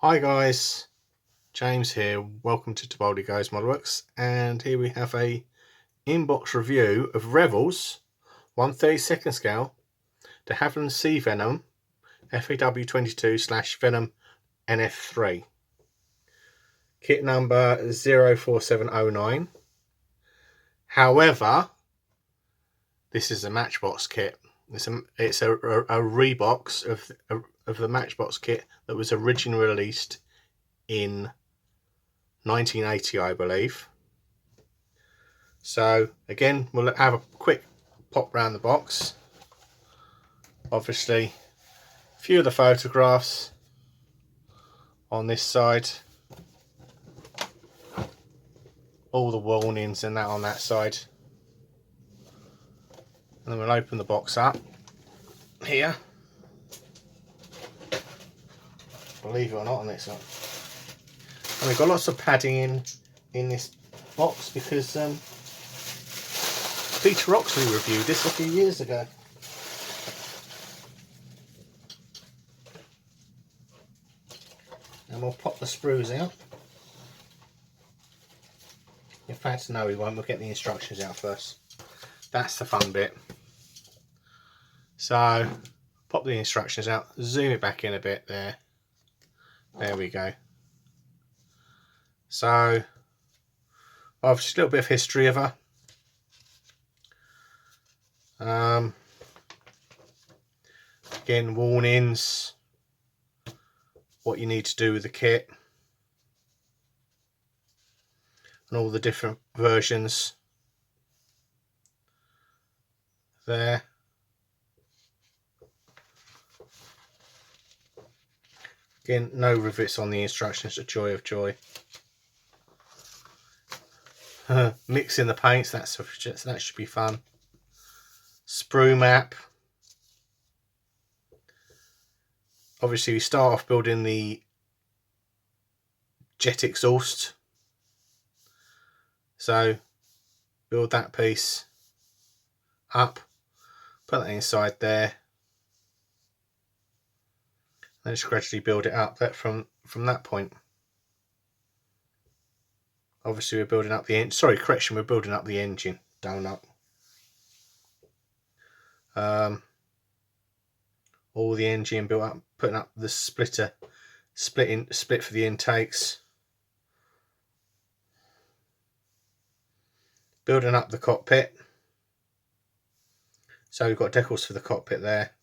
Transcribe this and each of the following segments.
Hi guys, James here. Welcome to Tibaldi Goes Modelworks, and here we have a inbox review of Revell's 1/32 scale to Havilland Sea Venom FAW 22/Venom NF3, kit number 04709. However, this is a Matchbox kit. It's a rebox of the Matchbox kit that was originally released in 1980, I believe. So again, we'll have a quick pop round the box. Obviously, a few of the photographs on this side, all the warnings and that on that side, and then we'll open the box up here. Believe it or not, on this one, and we've got lots of padding in this box because Peter Oxley reviewed this a few years ago. And we'll pop the sprues out. In fact, no, we won't. We'll get the instructions out first. That's the fun bit. So, pop the instructions out, zoom it back in a bit there. There we go. So, obviously a little bit of history of her. Again, warnings, what you need to do with the kit, and all the different versions there. Again, no rivets on the instructions, a joy of joy. Mixing the paints, that should be fun. Sprue map. Obviously we start off building the jet exhaust. So build that piece up, put that inside there, and just gradually build it up from that point. Obviously we're building up the engine. Sorry, correction, we're building up the engine, donut. All the engine built up, putting up the split for the intakes, building up the cockpit. So we've got decals for the cockpit there,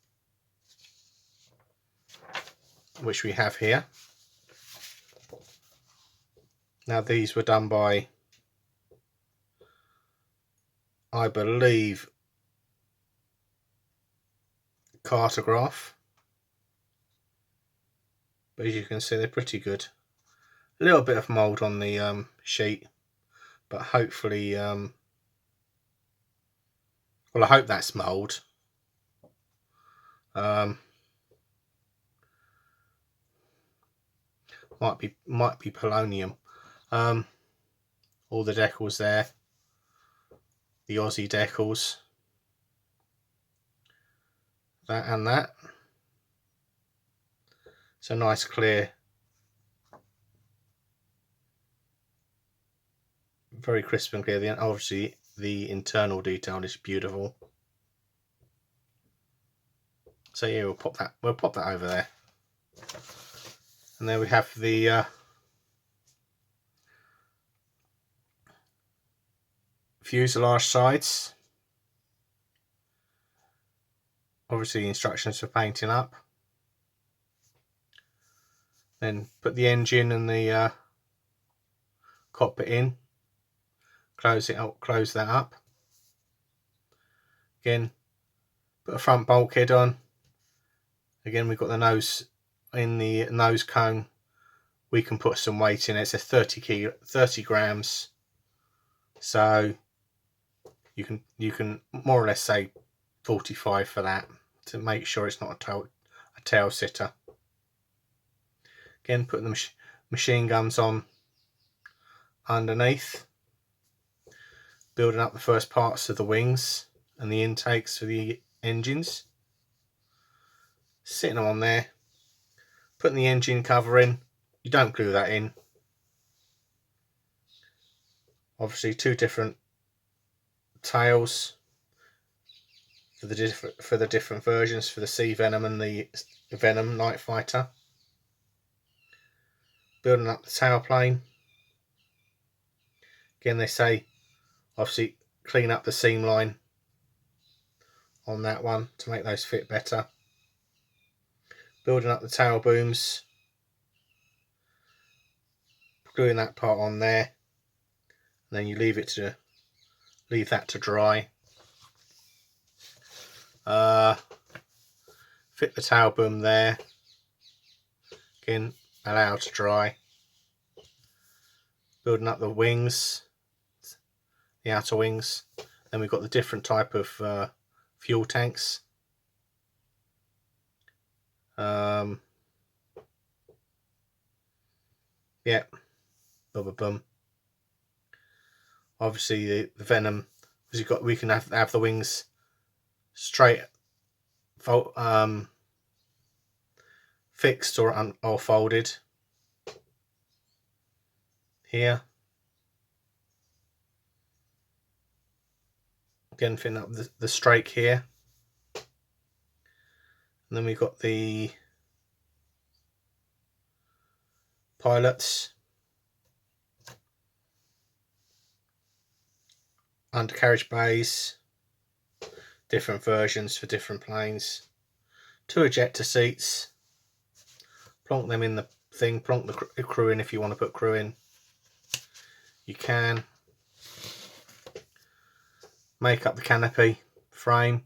which we have here. Now these were done by, I believe, Cartograph, but as you can see they're pretty good. A little bit of mould on the sheet, but hopefully well, I hope that's mould. Might be polonium. All the decals there, the Aussie decals, that and that. So nice clear, very crisp and clear. Obviously the internal detail is beautiful. So yeah, we'll pop that over there. And there we have the fuselage sides. Obviously instructions for painting up. Then put the engine and the cockpit in. Close it up, close that up. Again, put a front bulkhead on. Again, we've got the nose in the nose cone. We can put some weight in it. It's a 30 grams. So you can more or less say 45 for that, to make sure it's not a tail sitter. Again, put the machine guns on underneath, building up the first parts of the wings and the intakes for the engines, sitting them on there, putting the engine cover in, you don't glue that in. Obviously 2 different tails for the different versions, for the Sea Venom and the Venom Night Fighter. Building up the tail plane. Again, they say obviously clean up the seam line on that one to make those fit better. Building up the tail booms, gluing that part on there, and then you leave that to dry. Fit the tail boom there. Again, allow to dry. Building up the wings, the outer wings. Then we've got the different type of fuel tanks. Yeah, bubba bum. Obviously the Venom, because we can have the wings straight, fixed or folded. Here, again fitting up the strake here, and then we've got the pilots, undercarriage bays, different versions for different planes, 2 ejector seats, plonk them in the thing, plonk the crew in if you want to put crew in, you can. Make up the canopy frame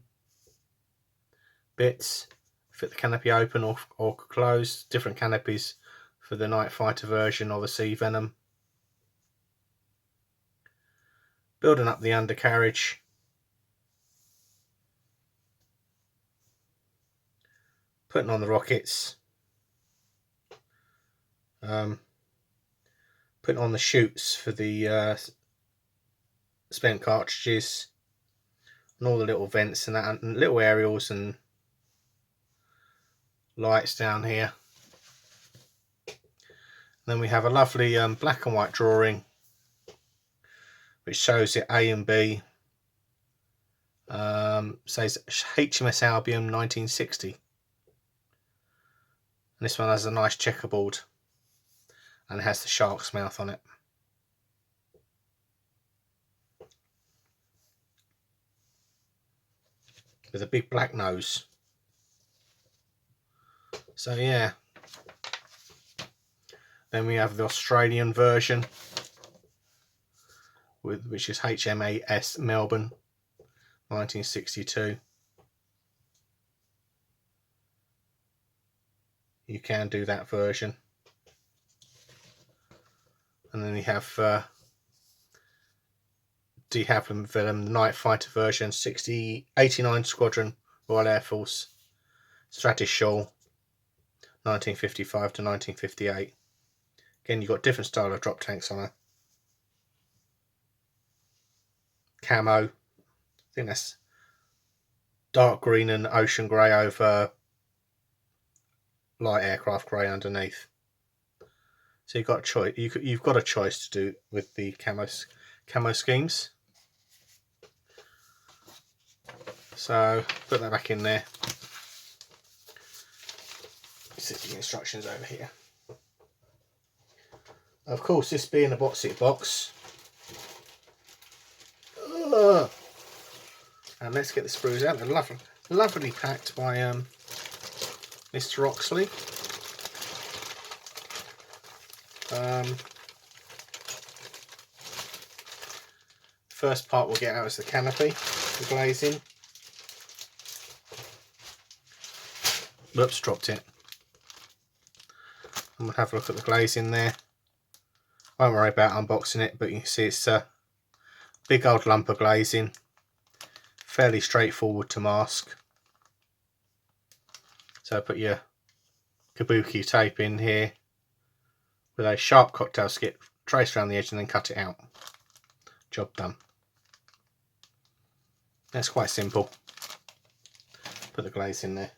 bits, fit the canopy open or closed, different canopies for the Night Fighter version or the Sea Venom. Building up the undercarriage, putting on the rockets, putting on the chutes for the spent cartridges, and all the little vents and that, and little aerials and lights down here. And then we have a lovely black and white drawing which shows it A and B. Says HMS Albion 1960. And this one has a nice checkerboard and it has the shark's mouth on it. With a big black nose. So yeah. Then we have the Australian version, which is HMAS Melbourne 1962. You can do that version. And then you have de Havilland Venom, the Night Fighter version, 89 Squadron, Royal Air Force, Stratis Shoal, 1955 to 1958. Again, you've got different style of drop tanks on her. Camo, I think that's dark green and ocean grey over light aircraft grey underneath. So you've got a choice. You've got a choice to do with the camo schemes. So put that back in there. Set the instructions over here. Of course, this being a box, and let's get the screws out. They're lovely packed by Mr. Oxley. First part we'll get out is the canopy, the glazing. Whoops, dropped it. And we'll have a look at the glazing there. Won't worry about unboxing it, but you can see it's a big old lump of glazing. Fairly straightforward to mask. So put your kabuki tape in here with a sharp cocktail skip, trace around the edge and then cut it out. Job done. That's quite simple. Put the glaze in there.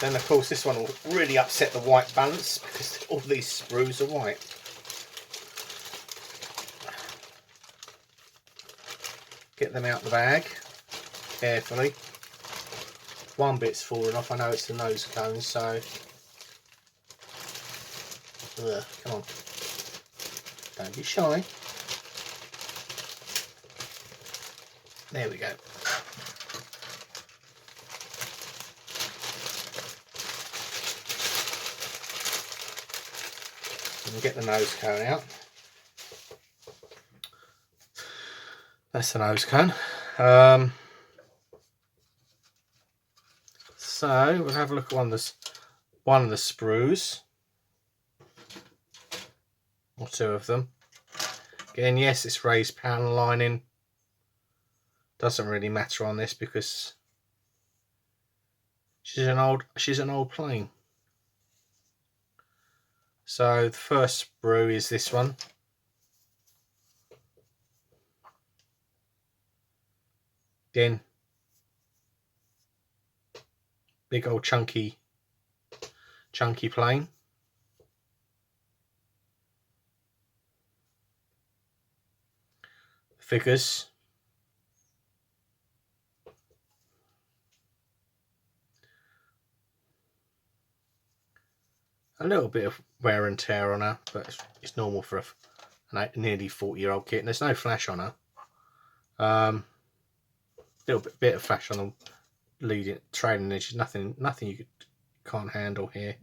Then of course this one will really upset the white balance because all these sprues are white. Get them out the bag carefully. One bit's fallen off. I know it's the nose cone, so come on, don't be shy. There we go. And get the nose cone out. That's the nose cone. So we'll have a look at one of the sprues, or two of them. Again, yes, it's raised panel lining. Doesn't really matter on this because she's an old plane. So the first sprue is this one. Again, big old chunky plane. Figures. A little bit of wear and tear on her, but it's normal for a nearly 40-year-old kit. And there's no flash on her. Little bit of flash on the leading trailing edge. Nothing you can't handle here.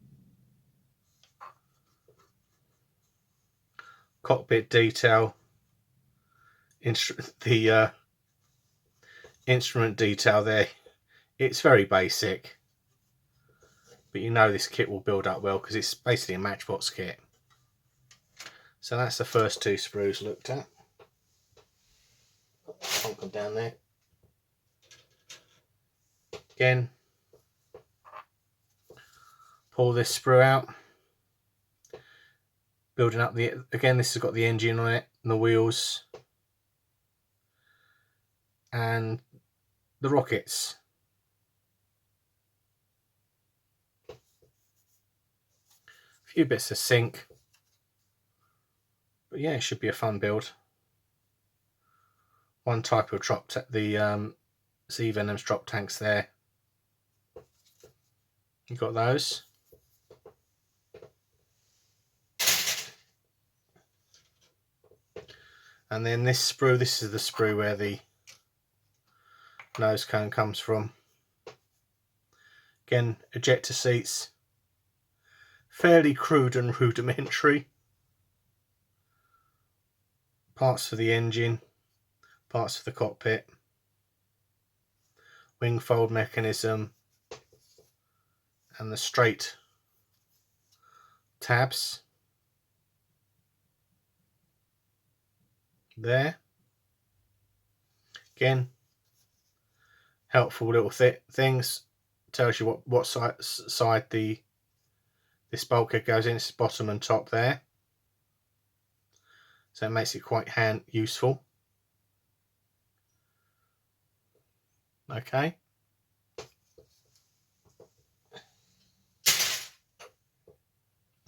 Cockpit detail. The instrument detail there. It's very basic. But you know this kit will build up well because it's basically a Matchbox kit. So that's the first two sprues looked at. Plonk them down there. Again, pull this sprue out. Building up again, this has got the engine on it, and the wheels, and the rockets. A few bits of sync, but yeah, it should be a fun build. One type of the Sea Venom's drop tanks there. You got those. And then this sprue, this is the sprue where the nose cone comes from. Again, ejector seats. Fairly crude and rudimentary. Parts for the engine, parts for the cockpit. Wing fold mechanism. And the straight tabs. There. Again, helpful little things. Tells you what side this bulkhead goes in. It's bottom and top there, so it makes it quite useful. Okay.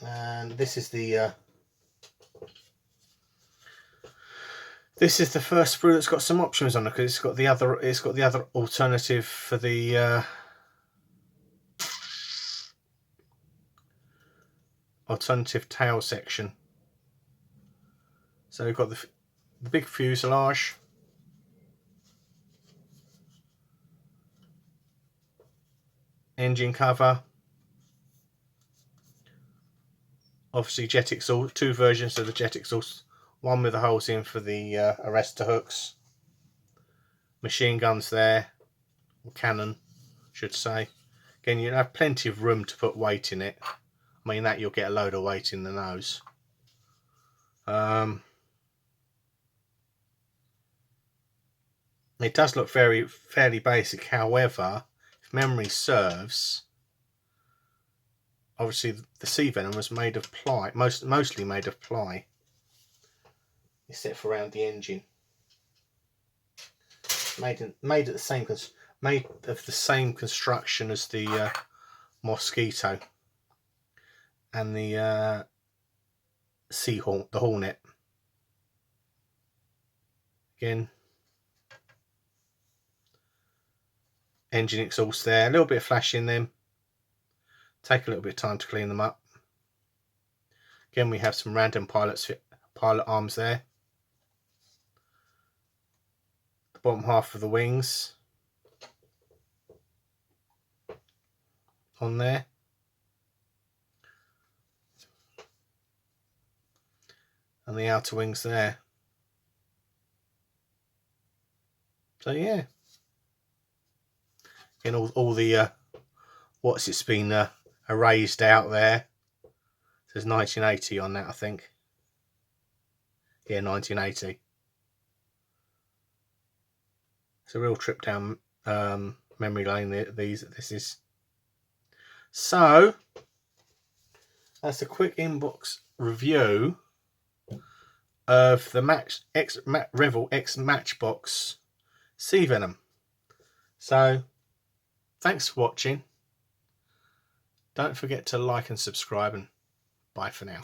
And this is the first sprue that's got some options on it because it's got the other alternative for the alternative tail section. So we've got the big fuselage, engine cover, obviously jet exhaust, two versions of the jet exhaust, one with the holes in for the arrestor hooks, machine guns there, or cannon should say. Again, you have plenty of room to put weight in it. I mean that you'll get a load of weight in the nose. It does look fairly basic. However, if memory serves, obviously the Sea Venom was made of ply, mostly made of ply, except for around the engine. Made of the same construction as the mosquito and the the hornet. Again, engine exhaust there, a little bit of flash in them. Take a little bit of time to clean them up. Again, we have some random pilot arms there. The bottom half of the wings on there. And the outer wings there. So yeah. And all the what's it's been erased out there. It says 1980 on that, I think. Yeah, 1980. It's a real trip down memory lane. This is. So that's a quick inbox review of the Revell X Matchbox Sea Venom. So thanks for watching. Don't forget to like and subscribe, and bye for now.